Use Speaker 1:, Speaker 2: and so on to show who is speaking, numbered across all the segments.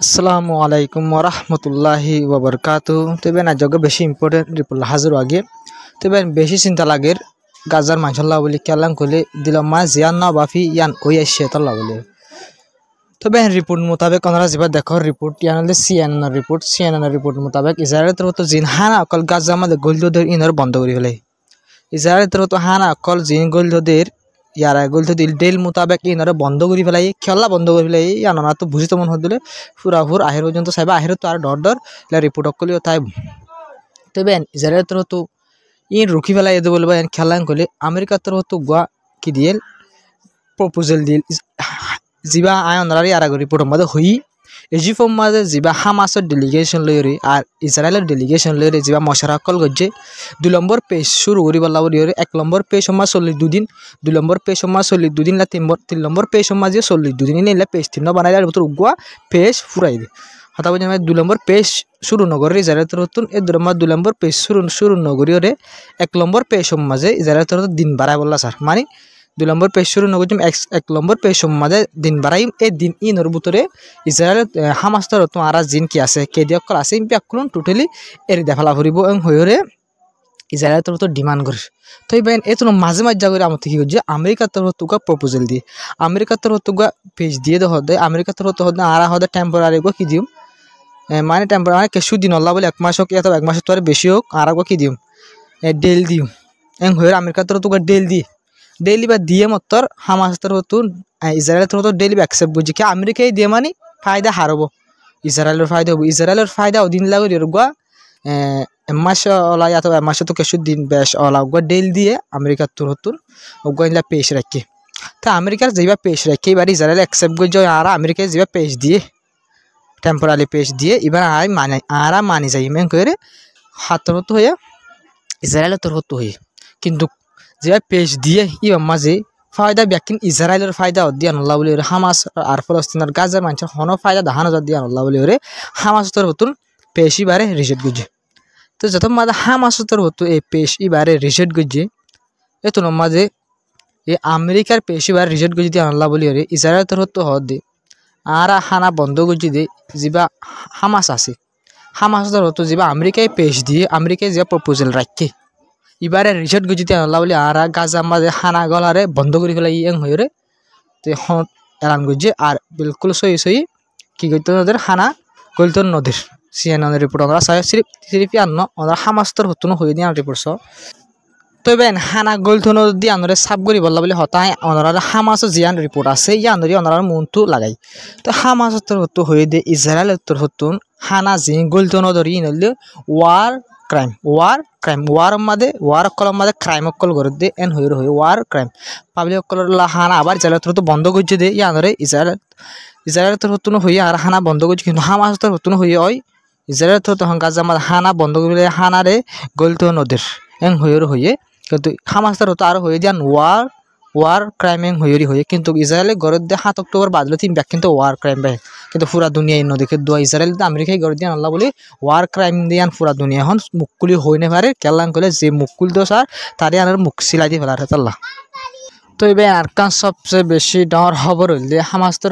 Speaker 1: আসসালামু আলাইকুম ওরহমতুল্লাহি ওবরকাতু। তবে না জগে বেশি ইম্পর্টেন্ট রিপোর্ট হাজির আগে তবে বেশি চিন্তা লাগে গাজার মাঝল্লা বলি কেলাম করলে দিল মা জিয়ান না বাফি ইয়ান ওই আসছে তল্লা বলে। তবে রিপোর্ট মোতাবেক ওনারা যেবার দেখো রিপোর্ট ইয়ান সিএনএন রিপোর্ট মোতাবেক ইসরায়েলের তরফ জিন হানা অকল গাজা আমাদের গোলদের ইনর বন্ধ করে ফেলে। ইসরায়েলের তরফ হানা অকল জিন গোলদের ইয়ারা গোলতে দিল ডেল মোতাবেক ইনরে বন্ধ করে ফেলাই খেলা বন্ধ করে ফেলাই আনা তো বুঝিত মন হলে ফুরাফুর আহের পর্যন্ত চাইবা আহের তো আর ডর রিপোর্ট অকলিও তাই তবে ইসরায়েলের তরফ তো ইন রুখি ফেলাই এদের বলবা খেলা করলে আমেরিকার তরফ তো গোয়া কি দিয়ে প্রপোজাল দিল যিবা আয় অনারারি আর রিপোর্ট মাঝে হই ইজিপ্টর মাঝে যিবা হামাসের ডেলিগেশন লইরে আর ইসরায়েলের ডেলিগেশন লইরে যিবা মশারাকল গজ্জে 2 নম্বর পেজ শুরু করি বলা বলি 1 নম্বর পেজ সমাজ 42 দিন 2 নম্বর পেজ সমাজ 42 দিন লা 3 নম্বর পেজ সমাজ 42 দিন নিলে পেজ 3 বানাই আর ভিতর উগুয়া পেজ ফুরাই দে হতা বুঝে 2 নম্বর পেজ শুরু নগরে ইসরায়েলের তরফতুন এ দরমা 2 নম্বর পেজ শুরু নগরি 1 নম্বর পেজ সমাজে ইসরায়েলের তরফ দিন বাড়াই বললা স্যার মানে 2 নম্বর পেজ শুরু নগরজম 1 নম্বর পেজ সমাজে দিন বাড়াই এই দিন ইনর ভিতরে ইসরায়েল হামাস তরফ আর জিন কি আছে কে দিয়কল আছে ইম্প্যাক্টগুলো টোটালি এর দেখালা ভরিব এবং হইরে ইসরায়েলের তরফ ডিমান্ড করে তো এই বেন এত মাঝে মাঝে করে আমার কি হচ্ছে আমেরিকার তরফ তুকা প্রপোজাল দিয়ে আমেরিকার তরফ তুকা পেজ দিয়ে দেওয়া হয় আমেরিকার তরফ হতে আর হতে টেম্পোরারি গো কি দিম মানে টেম্পোরারি কিছু দিন আল্লাহ বলে 1 মাস হোক অথবা 1 মাসের তো বেশি হোক আর কি দিম ডেল দিম এবং হইরে আমেরিকার তরফ তুকা ডেল দি ডেলি বা দিয়ে মতর হামাস তরফ ইসরায়েলের তরফ ডেলি অ্যাকসেপ্ট করছি কি আমেরিকায় দিয়ে মানে ফায়দা হারব ইসরায়েলের ফায়দা হবো ইসরায়েলের ফায়দা দিন লাগে গুয়া মাস ওলা অথবা মাসে তো কিছু দিন বেশ ওলা গুয়া ডেল দিয়ে আমেরিকার তরফ ওগুলা পেশ রাখি তা আমেরিকার যেবা পেশ রাখি এবার ইসরায়েল অ্যাকসেপ্ট করছে আর আমেরিকায় যেবা পেশ দিয়ে টেম্পোরারি পেশ দিয়ে এবার আর মানি যাই মেন করে হাত তরফ হয়ে ইসরায়েলের তরফ হয়ে কিন্তু যে পেশ দিয়ে ইবা মাঝে ফায়দা ব্যাকিন ইসরায়েলের ফায়দা দিয়ে আল্লাহ বলি হামাস আর ফলস্তিনের গাজার মানুষের হন ফায়দা দাহানো দিয়ে আল্লাহ বলি হামাস তোর হতুন পেশ ইবারে রিজেক্ট গুজে তো যত মাঝে হামাস তোর হতো এই পেশ ইবারে রিজেক্ট গুজে এত মাঝে এই আমেরিকার পেশ ইবারে রিজেক্ট গুজি দিয়ে আল্লাহ বলি ইসরায়েল তোর হতো হদ দে আর হানা বন্ধ গুজি দে যা হামাস আছে হামাস তোর হতো যা আমেরিকায় পেশ দিয়ে আমেরিকায় যা প্রপোজাল রাখে এবারে রিজেক্ট গুজিতে আল্লাহ বলি আর গাজা মাঝে হানা গলারে বন্ধ করে ফেলাই ইয়ং হয়ে তো এলান গুজে আর বিলকুল সহি কি করতে ওদের হানা গলতন নদীর সিএনএনের রিপোর্ট আমরা সিরিফ আন্ন ওরা হামাস্তর হতুন হয়ে দিয়ে রিপোর্ট তো বেন হানা গলতন দিয়ে আনরে সাব করি বললা বলে হতায় ওনারা হামাস জিয়ান রিপোর্ট আছে ইয়ানরি ওনারা মনটো লাগাই তো হামাসতর হতো হয়ে দিয়ে ইসরায়েলের হতুন হানা জি গলতন ধরি নলে ওয়ার মাঝে ওয়ার অকল মাঝে ক্রাইম অকল করে দে এন হয়ে ওয়ার ক্রাইম পাবলিক অকল হানা আবার ইসরায়েলের তরফ বন্ধ করছে দে ইয়ানরে ইসরায়েলের তরফ হয়ে আর হানা বন্ধ করছে কিন্তু হামাস তরফ হয়ে হয় ইসরায়েলের তরফ গাজা মাঝে হানা বন্ধ করে হানারে গলতো নদীর এন হয়ে কিন্তু হামাস তরফ আর হয়ে যান ওয়ার ক্রাইম এং হয়ে কিন্তু ইসরায়েলে গড়ে দিয়ে 7 অক্টোবর বাদলে 3 ব্যাক কিন্তু ওয়ার ক্রাইম বাই কিন্তু পুরা দুনিয়া নদীকে দোয়া ইসরায়েল আমেরিকায় গড়ে দিয়ে আল্লাহ বলি ওয়ার ক্রাইম দিয়ান পুরা দুনিয়া এখন মুকুলি হয়ে নে পারে কেলান করলে যে মুকুল দোষ আর তারই আর মুখ সিলাই দিয়ে ফেলার আল্লাহ তো এবার আরকান সবচেয়ে বেশি ডর খবর হইলে হামাস্তর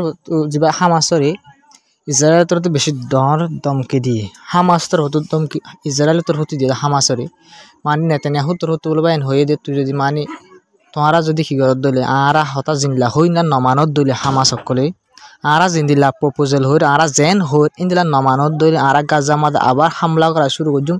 Speaker 1: যা হামাসরে ইসরায়েলের তরফ বেশি ডর দমকে দিয়ে হামাস্তর হতো দমকি ইসরায়েলের তরফ দিয়ে হামাসরে মানে নেতানিয়াহু তরফ বলবা এন হয়ে দে তুই যদি মানে তোমরা যদি কি করত দলে আরা হতা জিনলা হই না নমানত দলে হামাস সকলে আরা জিন্দিলা প্রপোজাল হই আরা জেন হই ইন্দিলা নমানত দলে আরা গাজা মাদ আবার হামলা করা শুরু করজুম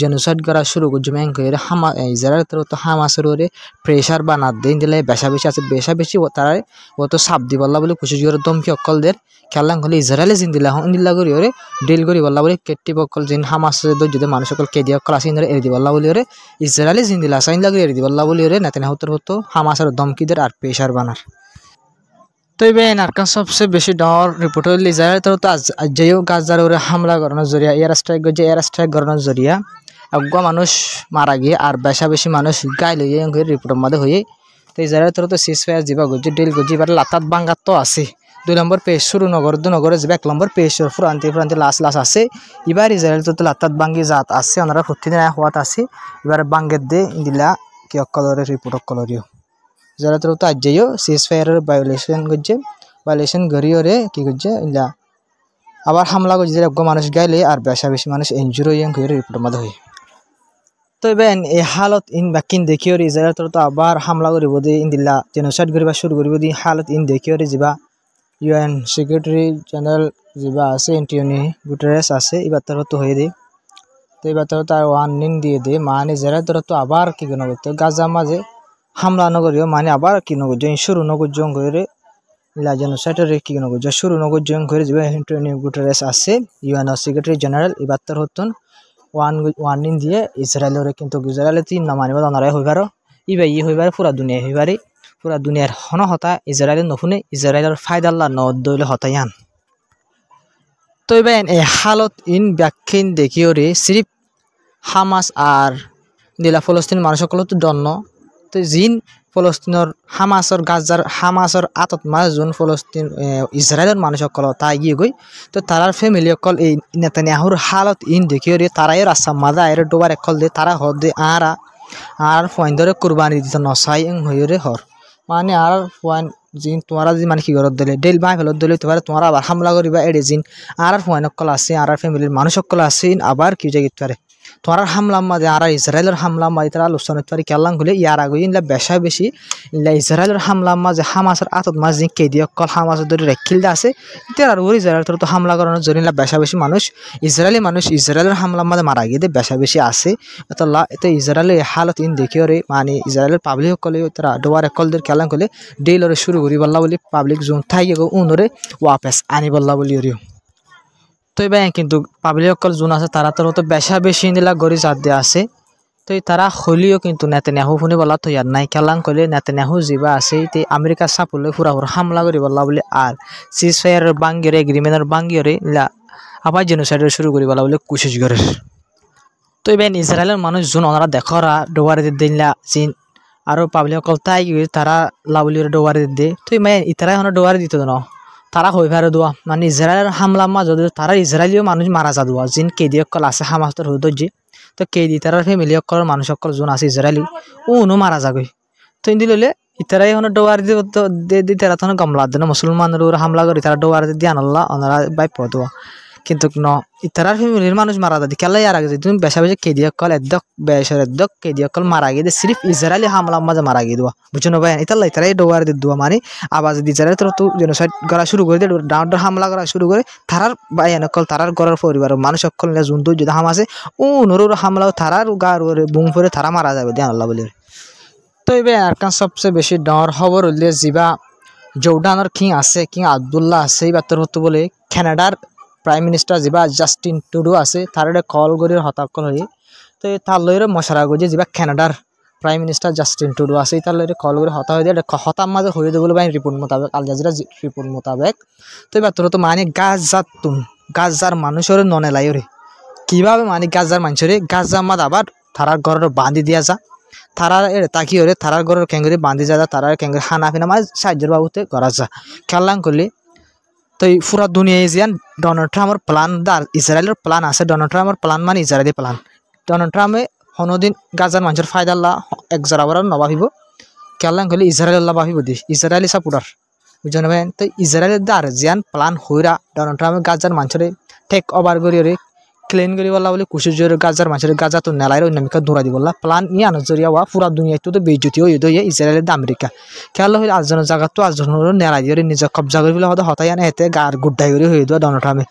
Speaker 1: জেনোসাইড করা শুরু করজুম এন কইরে হামা ইসরায়েল তো হামাসের ওরে প্রেসার বানাত দেন দিলে বেশি আছে বেশি তারা ও তো সাপ দি বললা বলে খুশি জোর দমকি অকলদের খেলাং হলে ইসরায়েলে জিন্দিলা ইন্দিলা করি ওরে ডিল করি বললা বলে কেটি বকল জিন হামাসের যদি মানুষ সকল কেদি অকল আসে ইন্দরে এরি দি বললা বলি ওরে ইসরায়েলে জিন্দিলা আসা ইন্দলা করি এরি দি বললা বলি ওরে নেতানিয়াহু হতো হামাসের দমকিদের আর প্রেসার বানার তো এবার আরকান সবচেয়ে বেশি ডর রিপোর্ট হইলে ইসরায়েল তো যেও গাজার ওরে হামলা করানোর জরিয়া এয়ার স্ট্রাইক করানোর জরিয়া একগা মানুষ মারা গিয়ে আর বেশি মানুষ গাইল হয়ে রিপোর্টের মধ্যে হয়ে তো ইসরায়েল তো সিজ ফায়ার যাবা গজি ডিল গজি এবার লাতাত বাঙ্গাত তো আছে 2 নম্বর পেজ শুরু নগরে যাবে 1 নম্বর পেজ ফুরান্তি লাস্ট আছে এবার ইসরায়েল তো লাতাত বাঙ্গি জাত আছে ওনারা প্রতিদিন হওয়াত আছে এবার বাঙ্গের দে দিলা কি অকলরে রিপোর্ট অকলরিও ইসরায়েল তো আজও সিজ ফায়ারের ভায়োলেশন গজি ভায়োলেশন গরিওরে কি গজি ইলা আবার হামলা করে যে মানুষ গাইলে আর বেশি মানুষ ইনজুরি হয়ে রিপোর্টের মধ্যে হয় তো ইবেন এই হালত ইন বাকিন দেখিও ইসরায়েল তো আবার হামলা করিব দি ইন্দিল্লা জেনোসাইড করিবা শুরু করিব দি হালত ইন দেখিও যাবা ইউএন সেক্রেটারি জেনারেল যাবা আছে এন্টোনিও গুটেরেস আছে এবার তো হয়ে দি তো এবার তার ওয়ার্নিং দিয়ে দে মানে ইসরায়েল তো আবার কি কেন করতো গাজা মাঝে হামলা নগরীয় মানে আবার কি নগর শুরু নগর জং করে ইলা জেনোসাইডের কি কেন করছে শুরু নগর জং করে যাবা এন্টোনিও গুটেরেস আছে ইউএন সেক্রেটারি জেনারেল এবার হতন ওয়ার্নিং দিয়ে ইসরায়েলের কিন্তু ইসরায়েলে তিন না মানিব অনারাই হইবার ইবাই হইবার পুরা দুনিয়া হইবারে পুরা দুনিয়ার হন হতা ইসরায়েলের নফুনে ইসরায়েলের ফায়দাল্লা নদলে হতায়ান তো ইবেন এই হালত ইন ব্যাখ্যান দেখিও রে সিরিফ হামাস আর দিলা ফলস্তিন মানুষ সকল তো দন্ন তো জিন ফলস্তিনের হামাসর আতত মাস যোন ফলস্তিন ইসরায়েলের মানুষ সকল তাই গিয়ে গই তো তারার ফ্যামিলি সকল এই নেতানিয়াহুর হালত ইন দেখিও রে তারাই রাস্তা মাদা এর ডোবার একল দে তারা হর দে আর ফয়েন ধরে কুরবানি দিতে নসাই হয়ে রে হর মানে আর ফয়েন জিন তোমারা যদি মানে কি ঘরত দিলে ডেল বাই ফেলত দিলে তোমারা আবার হামলা করিবা এড়ে জিন আর ফয়েন সকল আছে আর ফ্যামিলির মানুষ সকল আছে আবার কি জায়গা পারে তোমার হামলা মাঝে আর ইসরায়েলের হামলা মাঝে তারা আলোচনা পারি কেলাং হলে ইয়ার আগে ইনলা বেশি ইনলা ইসরায়েলের হামলা মাঝে হামাসের আতত মাঝে কেদি অকল হামাসের ধরে রেখিল আছে তার আর ইসরায়েল তো হামলা করানোর জন্য বেশি মানুষ ইসরায়েলের হামলা মাঝে মারা গিয়ে বেশি আছে তো ইসরায়েলের হালত ইন দেখিও রে মানে ইসরায়েলের পাবলিক সকলে তারা ডোয়ার একলদের কেলাং হলে ডেইলরে শুরু করি বললা বলি পাবলিক জোন থাই উনরে ওয়াপেস আনি বললা বলি তো এবার কিন্তু পাবলিক সকল যোন আছে তারা তো বেশি নিলা গড়ি জাত দিয়ে আছে তো তারা হলিও কিন্তু নেতানিয়াহু শুনি বলা তো ইয়ার নাই কেলাং কলে নেতানিয়াহু যা আছে তে আমেরিকা চাপলে ফুরা হামলা করি বলা বলে আর সিজ ফায়ারের বাঙ্গিরে এগ্রিমেন্টের বাঙ্গিরে আবার জেনোসাইডের শুরু করি বলা বলে কোশিশ করে তো এবার ইসরায়েলের মানুষ যোন ওনারা দেখরা ডোবারে দিলা চীন আর পাবলিক সকল তাই তারা লাউলির ডোবারে দে তো ইতারা এখন ডোবারে দিত না তারা হয়ে ফেরে দোয়া মানে ইসরায়েলের হামলা মা যদি তারা ইসরায়েলীয় মানুষ মারা যা দোয়া যিন কেদি সকল আছে হামাসের হৌদর্যে তো কেদি তারার ফ্যামিলি সকল মানুষ সকল যোন আছে ইসরায়েলি উনো মারা যাগই তো ইন্দি লইলে ইতারাই এখন ডোয়ার দি তারা তখন গমলা দেন মুসলমানের হামলা করি তারা ডোয়ার দিয়ে আনল্লা ওনারা বাই পদোয়া কিন্তু ইতারার ফ্যামিলির মানুষ মারা যাদি কেলাই আর আগে তুমি বেশি কেদি সকল এদ্দক কেদি সকল মারা গিয়ে সিরিফ ইসরায়েলি হামলা মাঝে মারা গিয়ে দেওয়া বুঝছো না ভাই ইতারাই ডোয়ার দিয়ে দেওয়া মানে আবার যদি ইসরায়েল তো জেনোসাইড করা শুরু করে দিয়ে ডাউন হামলা করা শুরু করে তারার বাই নকল তারার ঘরের পরিবার মানুষ সকল জন্তু যদি হাম আছে নরুর হামলাও তারার গার বুম ফরে তারা মারা যাবে দিয়ে আল্লাহ বলে তো এবার আর সবচেয়ে বেশি ডর খবর হইলে যা জর্ডানের কিং আছে কিং আবদুল্লাহ আছে এই বার্তার হতো বলে কানাডার প্রাইম মিনিস্টার যা জাস্টিন ট্রুডো আছে তার কল করে হতাকল হয়ে তো তার লইরে মশারা গজে যা কানাডার প্রাইম মিনিস্টার জাস্টিন ট্রুডো আছে তার লইরে কল করে হতা হয়ে দিয়ে হতার মাঝে হয়ে দেবো বাই রিপোর্ট মোতাবেক আল জাজিরা রিপোর্ট মোতাবেক তো এবার তোর তো মানে গাজার মানুষের ননে লাই রে কীভাবে মানে গাজার মানুষের গাজার মাঝ আবার তারার ঘরের বাঁধি দিয়া যা তারা তাকি ওরে তারার ঘরের ক্যাঙ্গুরি বাঁধি যা তারার ক্যাঙ্গুরি খানা ফিনা মানে সাহায্যের বাবুতে করা যা খেলাং করলে তো পুরা দুনিয়ায় যেন ডোনাল্ড ট্রাম্পের প্ল্যান ইসরায়েলের প্ল্যান আছে ডোনাল্ড ট্রাম্পের প্ল্যান মানে ইসরায়েলি প্ল্যান ডোনাল্ড ট্রাম্পে কোনোদিন গাজার মানুষের ফায়দাল্লা একজরাবার নবাহিব খেলাং করলে ইসরায়েল্লা বাহিব দি ইসরায়েলি সাপোর্টার বুঝলেন ভাই তো ইসরায়েলের দ্বার যেন প্ল্যান হইরা ডোনাল্ড ট্রাম্পে গাজার মানুষের টেক ওভার করি ক্লেন করি বললা বলে কুশি জোরে গাজার মানুষের গাজা তো নেলাইর অন্যমিকা দৌড়া দি বললা প্ল্যান ইয়ে নজরিয়া হওয়া পুরা দুনিয়ায় তো বেজতি হয়ে দিয়ে ইসরায়েলের আমেরিকা খেয়াল হইলে আটজনের জায়গা তো আটজনের নেলাই দিয়ে নিজে কবজা করি বলে হয়তো হতাই আনে এতে গার গুড্ডাই করে হয়ে দেওয়া ডোনাল্ড ট্রাম্পে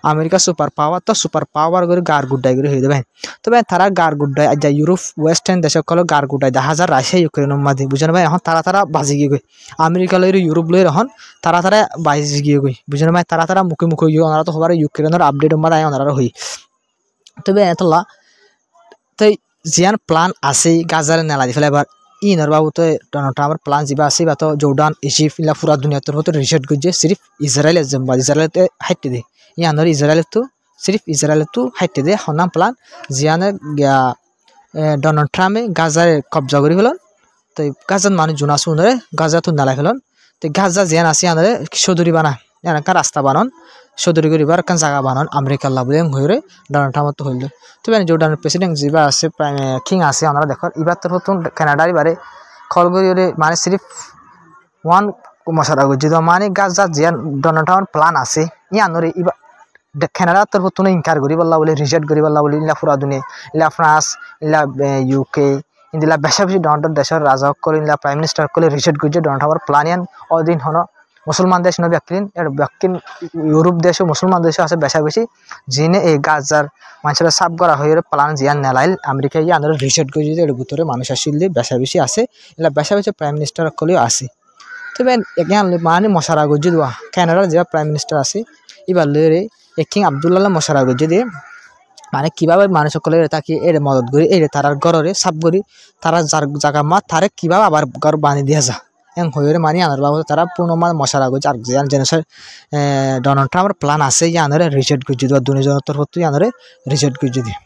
Speaker 1: আমেরিকা সুপার পাওয়ার করে গার গুড্ডাই করে হয়ে দেবেন তবে তারা গার গুড্ডাই আজ ইউরোপ ওয়েস্টার্ন দেশ সকল গার গুড্ডাই 10,000 রাশিয়া ইউক্রেনের মাঝে বুঝলেন ভাই এখন তারা বাজি গিয়ে গই আমেরিকা লইরে ইউরোপ লইরে এখন তারা বাজি গিয়ে গই বুঝলেন ভাই তারা মুখে গিয়ে ওনারা তো সবার ইউক্রেনের আপডেট মাঝে ওনারা হই তবে এতলা তাই জিয়ান প্ল্যান আছে গাজারে নেলা দি ফেলে এবার ইনর বাবু তো ডোনাল্ড ট্রাম্পের প্ল্যান যা আছে বা তো জর্ডান ইজিপ্ট ইলা পুরা দুনিয়ার মতো রিসেট করছে সিরিফ ইসরায়েল জম্বা ইসরায়েলতে হাইটে দে ইয়ানোর ইসরায়েল তো সিরিফ ইসরায়েল তো হাইটে দে হনাম প্ল্যান জিয়ানের ডোনাল্ড ট্রাম্পে গাজারে কবজা করে ফেলন তো গাজার মানুষ জোন আছে উনরে গাজা তো নেলাই ফেলন তো গাজা জিয়ান আছে আনরে সদুরি বানা এনাকা রাস্তা বানান সদরি করিবার কান জায়গা বানান আমেরিকার লাভলে হয়ে ডোনাল্ড ট্রাম্প তো হইল তবে জর্ডানের প্রেসিডেন্ট যা আছে কিং আছে আমরা দেখো এবার তো নতুন কানাডার এবারে কল করি মানে সিরিফ ওয়ান মশারা করছি তো মানে গাছ যা জিয়ান ডোনাল্ড ট্রাম্পের প্ল্যান আছে ইয়ানোরে এবার কানাডা তরফ তুনে ইনকার করি বললা বলে রিজেক্ট করি বললা বলে ইলা পুরা দুনিয়া ইলা ফ্রান্স ইলা ইউকে ইন্দিলা বেশা বেশি ডোনাল্ড দেশের রাজা সকল ইলা প্রাইম মিনিস্টার সকলে রিজেক্ট করছে ডোনাল্ড ট্রাম্পের প্ল্যানিয়ান অদিন হন মুসলমান দেশ নয় ব্যক্তিন এর ব্যক্তিন ইউরোপ দেশও মুসলমান দেশও আছে বেশা বেশি যিনি এই গাজার মানুষের সাফ করা হয়ে প্ল্যান জিয়ান নেলাইল আমেরিকা ইয়ে আন্দোলন রিজেক্ট করছে এর ভিতরে মানুষ আসলে বেশা বেশি আছে এলা বেশা বেশি প্রাইম মিনিস্টার সকলেও আছে তবে এখান মানে মশারা গজ্জি দেওয়া কানাডার যে প্রাইম মিনিস্টার আছে এবার লয়ে কিং আবদুল্লাহ মশারা গজ্জি দিয়ে মানে কিভাবে মানুষ সকলে তাকে এর মদত করি এর তারার গড়রে সাপ করি তারা যার জায়গা মা তারে কিভাবে আবার ঘর বানিয়ে দিয়া যা এন হয়ে মানি আনার বাবু তারা পূর্ণমান মশারা গজ্জি আর জেনেসার ডোনাল্ড ট্রাম্পের প্ল্যান আছে ইয়ানরে রিজেক্ট গজ্জি দেওয়া দুজনের তরফ তুই ইয়ানরে রিজেক্ট গজ্জি দিয়ে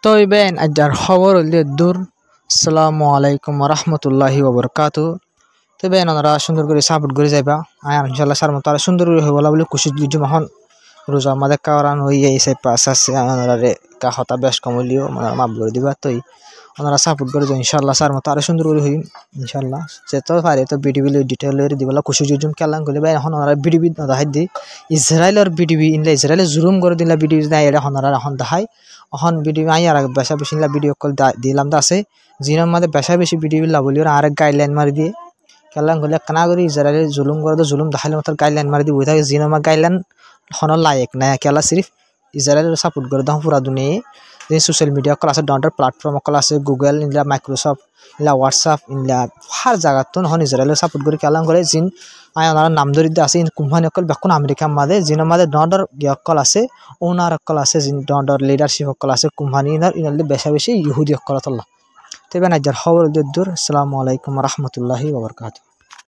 Speaker 1: তো ইবেন আজার খবর হইলে দূর আসসালামু আলাইকুম রহমতুল্লাহি ওবরকাতু তবে ওনারা সুন্দর করে সাপোর্ট করে যাইবা আর ইনশাল্লাহ সার মতো আর সুন্দর করে হয়ে বলা বলে খুশি দুইজ মহন রোজা আমাদের কারণ হয়ে এই পাস আছে ওনারা কাহতা বেশ কমলিও ওনারা মাফ করে দিবা তো ওনারা সাপোর্ট করে ইনশাল্লাহ সার মতো আরো সুন্দর করে হই ইনশাল্লাহ সে তো পারে তো বিডিবি ডিটেল দিবলা খুশি জুজুম খেলাম করলে বা এখন ওনারা বিডিবি দেখাই দি ইসরায়েলের বিডিবি ইনলা ইসরায়েলে জুলুম করে দিলা বিডিবি নাই এটা ওনারা এখন দেখাই এখন বিডিবি আই আর বেশা বেশি ভিডিও কল দিলাম তো আছে জিনের মধ্যে বেশা বেশি বিডিবি লাভলি আর গাইডলাইন মারি দিয়ে খেলাম করলে কানা করে ইসরায়েলে জুলুম করে তো জুলুম দেখাইলে মতো গাইডলাইন মারি দিয়ে বই থাকে জিনের গাইডলাইন হন লায়ক না খেলা সিরিফ ইসরায়েলের সাপোর্ট করে দাম পুরা দুনিয়া যে সোশ্যাল মিডিয়া কল আছে ডন্টার প্ল্যাটফর্ম কল আছে Google in-law Microsoft in-law WhatsApp in-law হার জায়গা তো হন ইসরায়েলের সাপোর্ট করে খেলাম করে জিন আয় ওনারা নাম ধরিতে আছে কোম্পানি অকল বেকুন আমেরিকার মাঝে জিনের মাঝে ডন্ডার অকল আছে ওনার অকল আছে জিন ডন্ডার লিডারশিপ অকল আছে কোম্পানি ইনার বেশা বেশি ইহুদি অকল তল্লা তবে না যার খবর দূর আসসালামু আলাইকুম রহমতুল্লাহি ওবরকাতুহু